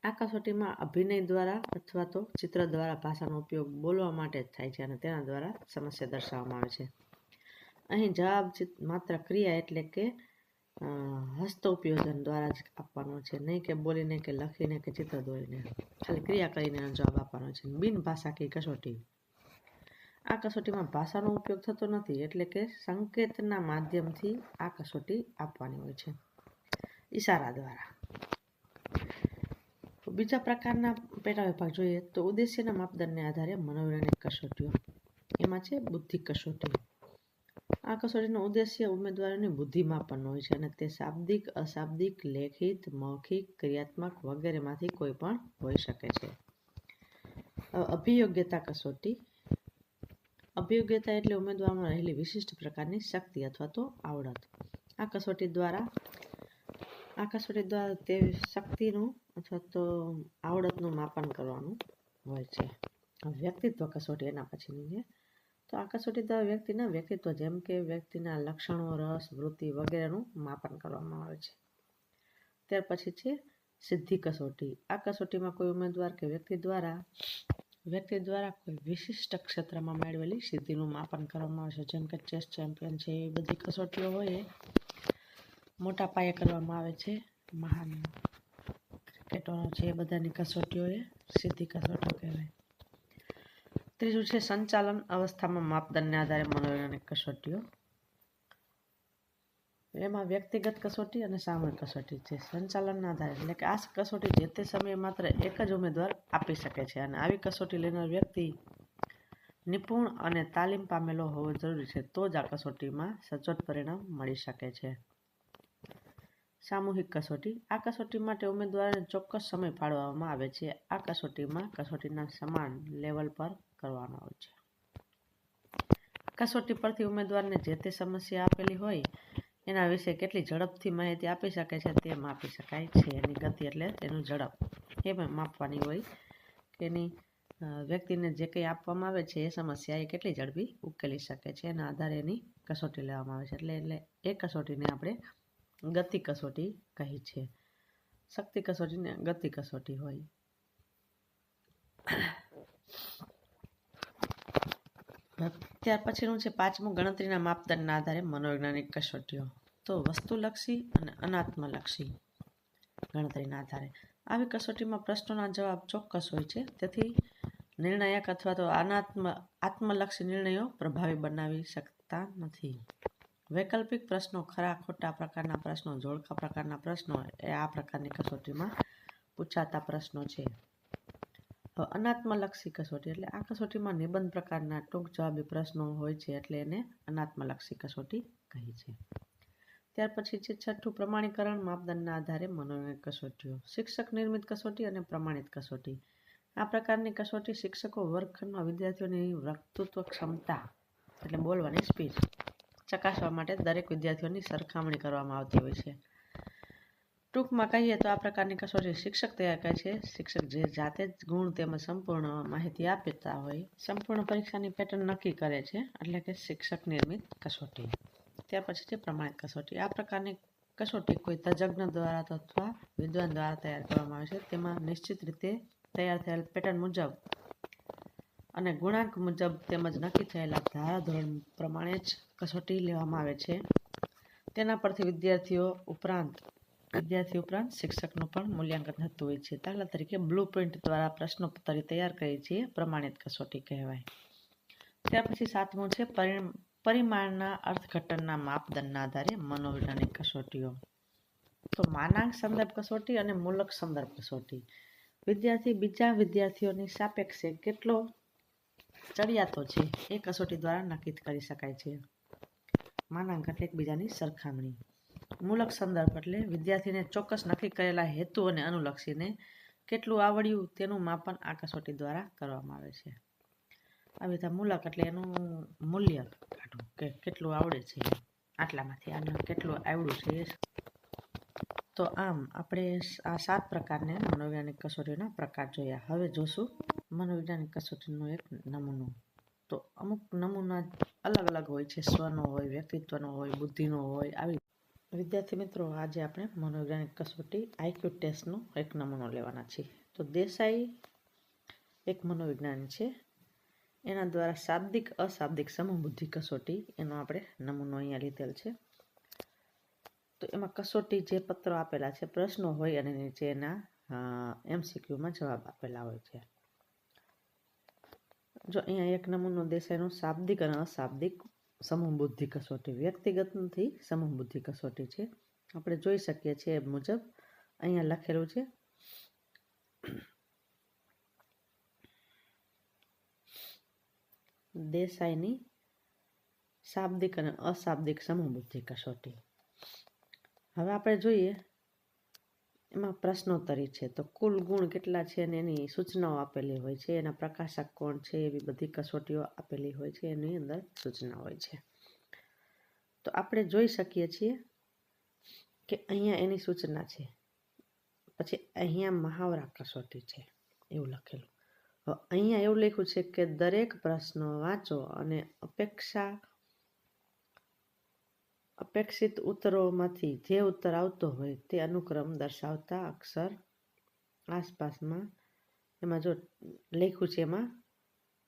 આ કસોટીમાં અભિનય દ્વારા અથવા તો ચિત્ર દ્વારા ભાષાનો ઉપયોગ બોલવા માટે જ થાય છે અને તેના દ્વારા સમસ્યા દર્શાવવામાં આવે છે. અહીં જવાબ માત્ર ક્રિયા એટલે કે હસ્તોપયોજન દ્વારા જ આપવાનો છે, નહીં કે બોલીને કે લખીને કે ચિત્ર દોરીને. ખાલી ક્રિયા કરીને જવાબ આપવાનો છે. બિનભાષાકીય કસોટી. આ કસોટીમાં ભાષાનો ઉપયોગ થતો નથી, એટલે કે સંકેતના માધ્યમથી આ કસોટી આપવાની હોય છે, ઈશારા દ્વારા. બીજા પ્રકારના પેટા વિભાગ જોઈએ તો ઉદ્દેશ્યના માપદંડને આધારે મનોવૈજ્ઞાનિક કસોટીઓ. એમાં છે બુદ્ધિ કસોટી. આ કસોટીનો ઉદ્દેશ્ય ઉમેદવારોની બુદ્ધિ માપવાનો હોય છે અને તે શાબ્દિક, અશાબ્દિક, લેખિત, મૌખિક, ક્રિયાત્મક વગેરેમાંથી કોઈ પણ હોઈ શકે છે. અભિયોગ્યતા કસોટી. અભિયોગ્યતા એટલે ઉમેદવારમાં રહેલી વિશિષ્ટ પ્રકારની શક્તિ અથવા તો આવડત. આ કસોટી દ્વારા આ કસોટી દ્વારા તે શક્તિનું અથવા તો આવડતનું માપન કરવાનું હોય છે. વ્યક્તિત્વ કસોટી એના પછીની છે. તો આ કસોટી દ્વારા વ્યક્તિના વ્યક્તિત્વ જેમ કે વ્યક્તિના લક્ષણો, રસ, વૃત્તિ વગેરેનું માપન કરવામાં આવે છે. ત્યાર પછી છે સિદ્ધિ કસોટી. આ કસોટીમાં કોઈ ઉમેદવાર કે વ્યક્તિ દ્વારા કોઈ વિશિષ્ટ ક્ષેત્રમાં મેળવેલી સિદ્ધિનું માપન કરવામાં આવે છે. જેમ કે ચેસ ચેમ્પિયન છે, એ બધી કસોટીઓ હોય એ મોટા પાયે કરવામાં આવે છે. મહાન ક્રિકેટરો છે એ બધાની કસોટીઓ એ સિદ્ધિ કસોટીઓ કહેવાય. ત્રીજું છે સંચાલન અવસ્થામાં માપદંડને આધારે મનોવૈજ્ઞાનિક કસોટીઓ. એમાં વ્યક્તિગત કસોટી અને સામૂહિક કસોટી છે. સંચાલનના આધારે એટલે કે આ કસોટી જે તે સમયે માત્ર એક જ ઉમેદવાર આપી શકે છે અને આવી કસોટી લેનાર વ્યક્તિ નિપુણ અને તાલીમ પામેલો હોવો જરૂરી છે. તો જ આ કસોટીમાં સચોટ પરિણામ મળી શકે છે. સામૂહિક કસોટી. આ કસોટી માટે ઉમેદવારોને ચોક્કસ સમય ફાળવવામાં આવે છે. આ કસોટીમાં કસોટીના સમાન લેવલ પર કરવાનો હોય છે. કસોટી પરથી ઉમેદવારને જે તે સમસ્યા આપેલી હોય એના વિશે કેટલી ઝડપથી માહિતી આપી શકે છે તે માપી શકાય છે. એની ગતિ એટલે એનું ઝડપ એ પણ માપવાની હોય કે એની વ્યક્તિને જે કંઈ આપવામાં આવે છે એ સમસ્યા એ કેટલી ઝડપી ઉકેલી શકે છે. એના આધારે એની કસોટી લેવામાં આવે છે. એટલે એ કસોટીને આપણે ગતિ કસોટી કહી છે. શક્તિ કસોટીને ગતિ કસોટી હોય. ત્યાર પછીનું છે પાંચમું ગણતરીના માપદંડના આધારે મનોવૈજ્ઞાનિક કસોટીઓ. તો વસ્તુલક્ષી અને અનાત્મલક્ષી ગણતરીના આધારે આવી કસોટીમાં પ્રશ્નોના જવાબ ચોક્કસ હોય છે. તેથી નિર્ણાયક અથવા તો આત્મલક્ષી નિર્ણયો પ્રભાવી બનાવી શકતા નથી. વૈકલ્પિક પ્રશ્નો, ખરા ખોટા પ્રકારના પ્રશ્નો, જોડકા પ્રકારના પ્રશ્નો એ આ પ્રકારની કસોટીમાં પૂછાતા પ્રશ્નો છે. અનાત્મલક્ષી કસોટી એટલે આ કસોટીમાં નિબંધ પ્રકારના ટૂંક જવાબી પ્રશ્નો હોય છે. એટલે એને અનાત્મલક્ષી કસોટી કહી છે. ત્યાર પછી છે છઠ્ઠું પ્રમાણીકરણ માપદંડના આધારે મનોવૈજ્ઞાનિક કસોટીઓ. શિક્ષક નિર્મિત કસોટી અને પ્રમાણિત કસોટી. આ પ્રકારની કસોટી શિક્ષકો વર્ગખંડમાં વિદ્યાર્થીઓની વક્તૃત્વ ક્ષમતા એટલે બોલવાની સ્પીચ ચકાસવા માટે દરેક વિદ્યાર્થીઓની સરખામણી કરવામાં આવતી હોય છે. ટૂંકમાં કહીએ તો આ પ્રકારની કસોટી શિક્ષક તૈયાર કરે છે. શિક્ષક જે જાતે જ ગુણ તેમજ સંપૂર્ણ માહિતી આપતા હોય સંપૂર્ણ પરીક્ષાની પેટર્ન નક્કી કરે છે. એટલે કે શિક્ષક નિર્મિત કસોટી. ત્યાર પછી છે પ્રમાણિત કસોટી. આ પ્રકારની કસોટી કોઈ તજજ્ઞ દ્વારા અથવા વિદ્વાન દ્વારા તૈયાર કરવામાં આવે છે. તેમાં નિશ્ચિત રીતે તૈયાર થયેલ પેટર્ન મુજબ અને ગુણાંક મુજબ તેમજ નક્કી થયેલા ધારાધોરણ પ્રમાણે જ કસોટી લેવામાં આવે છે. તેના પરથી વિદ્યાર્થી ઉપરાંત શિક્ષકનું પણ મૂલ્યાંકન થતું હોય છે. દાખલા તરીકે બ્લુ પ્રિન્ટ દ્વારા પ્રશ્નોત્તરી તૈયાર કરી છે પ્રમાણિત કસોટી કહેવાય. ત્યાર પછી સાતમું છે પરિમાણના અર્થઘટનના માપદંડના આધારે મનોવૈજ્ઞાનિક કસોટીઓ. તો માનાંક સંદર્ભ કસોટી અને મૂલક સંદર્ભ કસોટી. વિદ્યાર્થી બીજા વિદ્યાર્થીઓની સાપેક્ષે કેટલો ચડિયાતો છે એ કસોટી દ્વારા નક્કી કરી શકાય છે. માનાંક એટલે એકબીજાની સરખામણી. મૂલક સંદર્ભ એટલે વિદ્યાર્થીને ચોક્કસ નક્કી કરેલા હેતુ અને અનુલક્ષીને કેટલું આવડ્યું તેનું માપન આ કસોટી દ્વારા કરવામાં આવે છે. આવી રીતે મૂલક એટલે એનું મૂલ્ય કાઢવું કે કેટલું આવડે છે, આટલામાંથી આને કેટલું આવડ્યું છે. તો આમ આપણે આ 7 પ્રકારને મનોવૈજ્ઞાનિક કસોટીના પ્રકાર જોયા. હવે જોશું મનોવૈજ્ઞાનિક કસોટીનો એક નમૂનો. તો અમુક નમૂના અલગ અલગ હોય છે. સ્વનો હોય, વ્યક્તિત્વનો હોય, બુદ્ધિનો હોય. આવી વિદ્યાર્થી મિત્રો, આજે આપણે મનોવૈજ્ઞાનિક કસોટી આઈક્યુ ટેસ્ટનો એક નમૂનો લેવાના છીએ. તો દેસાઈ એક મનોવિજ્ઞાન છે. એના દ્વારા શાબ્દિક અશાબ્દિક સમબુદ્ધિ કસોટી એનો આપણે નમૂનો અહીંયા લીધેલ છે. તો એમાં કસોટી જે પત્રો આપેલા છે, પ્રશ્નો હોય અને નીચે એના MCQમાં જવાબ આપેલા હોય છે. જો અહીંયા એક નમૂનો દેસાઈનો શાબ્દિક અને અશાબ્દિક સમબુદ્ધિ કસોટી, વ્યક્તિગત નથી, સમબુદ્ધિ કસોટી છે. આપણે જોઈ શકીએ છીએ એ મુજબ અહીંયા લખેલું છે. દેસાઈની શાબ્દિક અને અશાબ્દિક સમબુદ્ધિ કસોટી. હવે આપણે જોઈએ એમાં પ્રશ્નોત્તરી છે. તો કુલ ગુણ કેટલા છે અને એની સૂચનાઓ આપેલી હોય છે. એના પ્રકાશક કોણ છે, એવી બધી કસોટીઓ આપેલી હોય છે. એની અંદર સૂચના હોય છે. તો આપણે જોઈ શકીએ છીએ કે અહીંયા એની સૂચના છે, પછી અહીંયા મહાવરા કસોટી છે એવું લખેલું. હવે અહીંયા એવું લખ્યું છે કે દરેક પ્રશ્ન વાંચો અને અપેક્ષિત ઉત્તરોમાંથી જે ઉત્તર આવતો હોય તે અનુક્રમ દર્શાવતા અક્ષર આસપાસમાં એમાં જો લખ્યું છે એમાં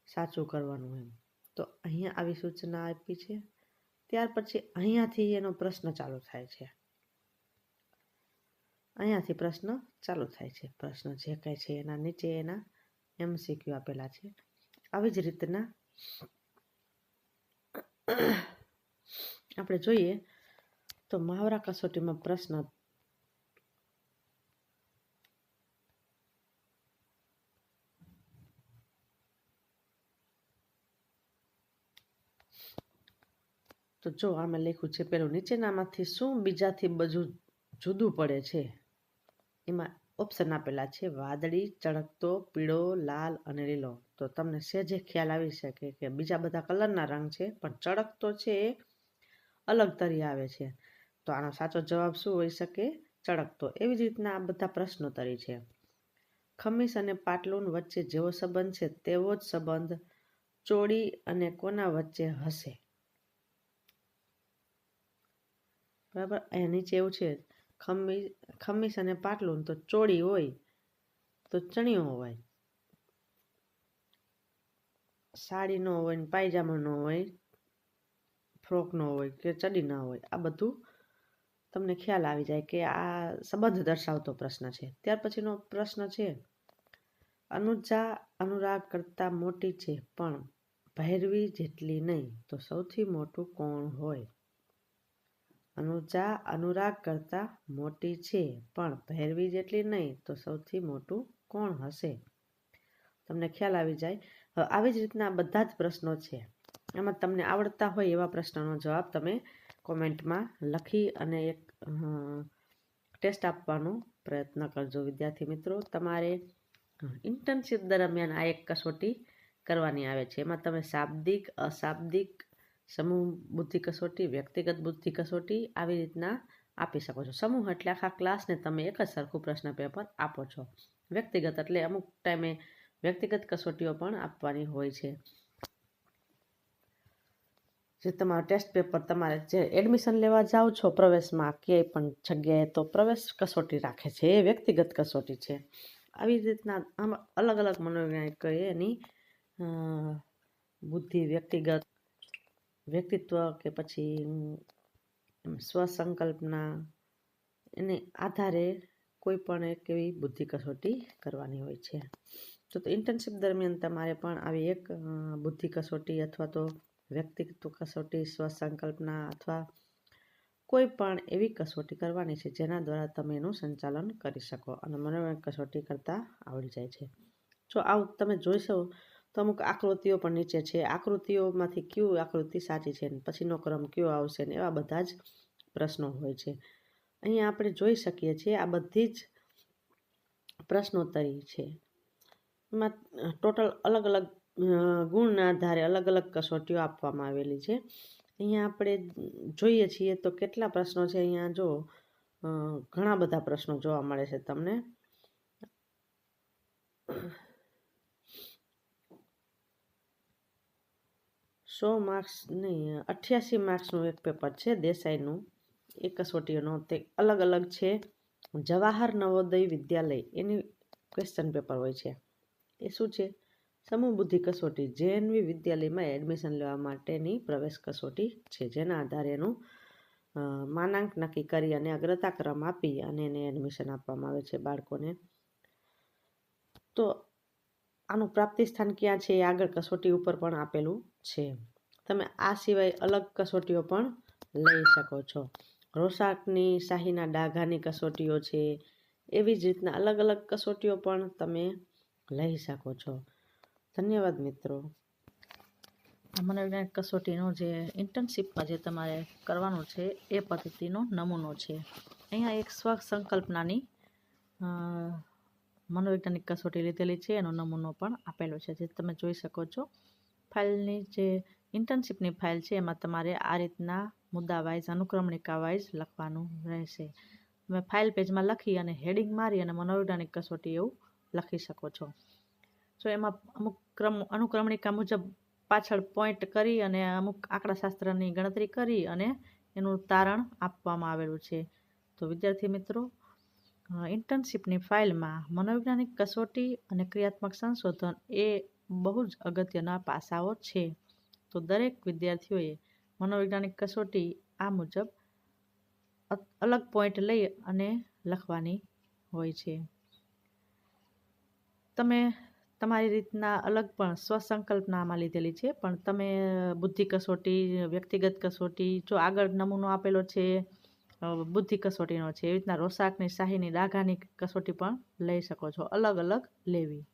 સાચું કરવાનું એમ. તો અહીંયા આવી સૂચના આપી છે. ત્યાર પછી અહીંયાથી એનો પ્રશ્ન ચાલુ થાય છે. અહીંયાથી પ્રશ્ન ચાલુ થાય છે. પ્રશ્ન જે કાંઈ છે એના નીચે એના MCQ આપેલા છે. આવી જ રીતના આપણે જોઈએ તો મહાવરા કસોટીમાં પ્રશ્ન તો જો આમાં લખ્યું છે પેલું નીચેનામાંથી શું બીજાથી બધું જુદું પડે છે. એમાં ઓપ્શન આપેલા છે વાદળી, ચળકતો, પીળો, લાલ અને લીલો. તો તમને સહેજે ખ્યાલ આવી શકે કે બીજા બધા કલરના રંગ છે પણ ચળકતો છે એ અલગ તરી આવે છે. તો આનો સાચો જવાબ શું હોઈ શકે? ચળકતો. એવી જ રીતના આ બધા પ્રશ્નોત્તરી છે. ખમીસ અને પાટલુન વચ્ચે જેવો સંબંધ છે તેવો જ સંબંધ ચોળી અને કોના વચ્ચે હશે? બરાબર. અહીંયા નીચે એવું છે ખમીસ અને પાટલુન તો ચોળી હોય તો ચણિયો હોય, સાડી ન હોય ને પાયજામા ન હોય, ફ્રોક ન હોય કે ચડી ના હોય. આ બધું તમને ખ્યાલ આવી જાય કે આ સંબંધ દર્શાવતો પ્રશ્ન છે. ત્યાર પછીનો પ્રશ્ન છે અનુજા અનુરાગ કરતાં મોટી છે પણ ભૈરવી જેટલી નહીં તો સૌથી મોટું કોણ હોય? અનુજા અનુરાગ કરતાં મોટી છે પણ ભૈરવી જેટલી નહીં તો સૌથી મોટું કોણ હશે? તમને ખ્યાલ આવી જાય. હવે આવી જ રીતના બધા જ પ્રશ્નો છે. એમાં તમને આવડતા હોય એવા પ્રશ્નનો જવાબ તમે કોમેન્ટમાં લખી અને એક ટેસ્ટ આપવાનો પ્રયત્ન કરજો. વિદ્યાર્થી મિત્રો, તમારે ઇન્ટર્નશીપ દરમિયાન આ એક કસોટી કરવાની આવે છે. એમાં તમે શાબ્દિક, અશાબ્દિક, સમૂહ બુદ્ધિ કસોટી, વ્યક્તિગત બુદ્ધિ કસોટી આવી રીતના આપી શકો છો. સમૂહ એટલે આખા ક્લાસને તમે એક જ સરખું પ્રશ્ન પેપર આપો છો. વ્યક્તિગત એટલે અમુક ટાઈમે વ્યક્તિગત કસોટીઓ પણ આપવાની હોય છે. જે તમારો ટેસ્ટ પેપર તમારે જે એડમિશન લેવા જાઓ છો પ્રવેશમાં ક્યાંય પણ જગ્યાએ તો પ્રવેશ કસોટી રાખે છે, એ વ્યક્તિગત કસોટી છે. આવી રીતના આમાં અલગ અલગ મનોવૈજ્ઞાનિક એની બુદ્ધિ, વ્યક્તિત્વ કે પછી સ્વસંકલ્પના એને આધારે કોઈ પણ એક એવી બુદ્ધિ કસોટી કરવાની હોય છે. તો ઇન્ટર્નશીપ દરમિયાન તમારે પણ આવી એક બુદ્ધિ કસોટી અથવા તો વ્યક્તિત્વ કસોટી, સ્વસંકલ્પના અથવા કોઈ પણ એવી કસોટી કરવાની છે જેના દ્વારા તમે એનું સંચાલન કરી શકો અને મનોવૈજ્ઞાનિક કસોટી કરતાં આવડી જાય છે. જો આવું તમે જોઈશો તો અમુક આકૃતિઓ પણ નીચે છે. આકૃતિઓમાંથી કયું આકૃતિ સાચી છે, પછીનો ક્રમ કયો આવશે ને એવા બધા જ પ્રશ્નો હોય છે. અહીંયા આપણે જોઈ શકીએ છીએ આ બધી જ પ્રશ્નોત્તરી છે. એમાં ટોટલ અલગ અલગ ગુણના આધારે અલગ અલગ કસોટીઓ આપવામાં આવેલી છે. અહીંયા આપણે જોઈએ છીએ તો કેટલા પ્રશ્નો છે. અહીંયા જો ઘણા બધા પ્રશ્નો જોવા મળે છે તમને. સો માર્ક્સ નહીં, 88 માર્ક્સનું એક પેપર છે દેસાઈનું. એ કસોટીઓનો તે અલગ અલગ છે. જવાહર નવોદય વિદ્યાલય એની ક્વેશ્ચન પેપર હોય છે. એ શું છે? સમૂહ બુદ્ધિ કસોટી. JNV વિદ્યાલયમાં એડમિશન લેવા માટેની પ્રવેશ કસોટી છે, જેના આધારે એનું માનાંક નક્કી કરી અને અગ્રતા ક્રમ આપી અને એને એડમિશન આપવામાં આવે છે બાળકોને. તો આનું પ્રાપ્તિ સ્થાન ક્યાં છે એ આગળ કસોટી ઉપર પણ આપેલું છે. તમે આ સિવાય અલગ કસોટીઓ પણ લઈ શકો છો. રોસાકની શાહીના ડાઘાની કસોટીઓ છે. એવી જ રીતના અલગ અલગ કસોટીઓ પણ તમે લઈ શકો છો. ધન્યવાદ મિત્રો. આ મનોવૈજ્ઞાનિક કસોટીનો જે ઇન્ટર્નશીપમાં જે તમારે કરવાનું છે એ પદ્ધતિનો નમૂનો છે. અહીંયા એક સ્વસંકલ્પનાની મનોવૈજ્ઞાનિક કસોટી લીધેલી છે, એનો નમૂનો પણ આપેલો છે જે તમે જોઈ શકો છો. ફાઇલની જે ઇન્ટર્નશીપની ફાઇલ છે એમાં તમારે આ રીતના મુદ્દા વાઇઝ અનુક્રમણિકા વાઇઝ લખવાનું રહેશે. તમે ફાઇલ પેજમાં લખી અને હેડિંગ મારી અને મનોવૈજ્ઞાનિક કસોટી એવું લખી શકો છો. તો એમાં અમુક અનુક્રમણિકા મુજબ પાછળ પોઈન્ટ કરી અને અમુક આંકડાશાસ્ત્રની ગણતરી કરી અને એનું તારણ આપવામાં આવેલું છે. તો વિદ્યાર્થી મિત્રો, ઇન્ટર્નશીપની ફાઇલમાં મનોવૈજ્ઞાનિક કસોટી અને ક્રિયાત્મક સંશોધન એ બહુ જ અગત્યના પાસાઓ છે. તો દરેક વિદ્યાર્થીઓએ મનોવૈજ્ઞાનિક કસોટી આ મુજબ અલગ પોઈન્ટ લઈ અને લખવાની હોય છે. તમે તમારી રીતના અલગ પણ સ્વસંકલ્પનામાં લીધેલી છે, પણ તમે બુદ્ધિ કસોટી, વ્યક્તિગત કસોટી, જો આગળ નમૂનો આપેલો છે બુદ્ધિ કસોટીનો છે, એવી રીતના રોસાકની, શાહીની, ડાઘાની કસોટી પણ લઈ શકો છો, અલગ અલગ લેવી.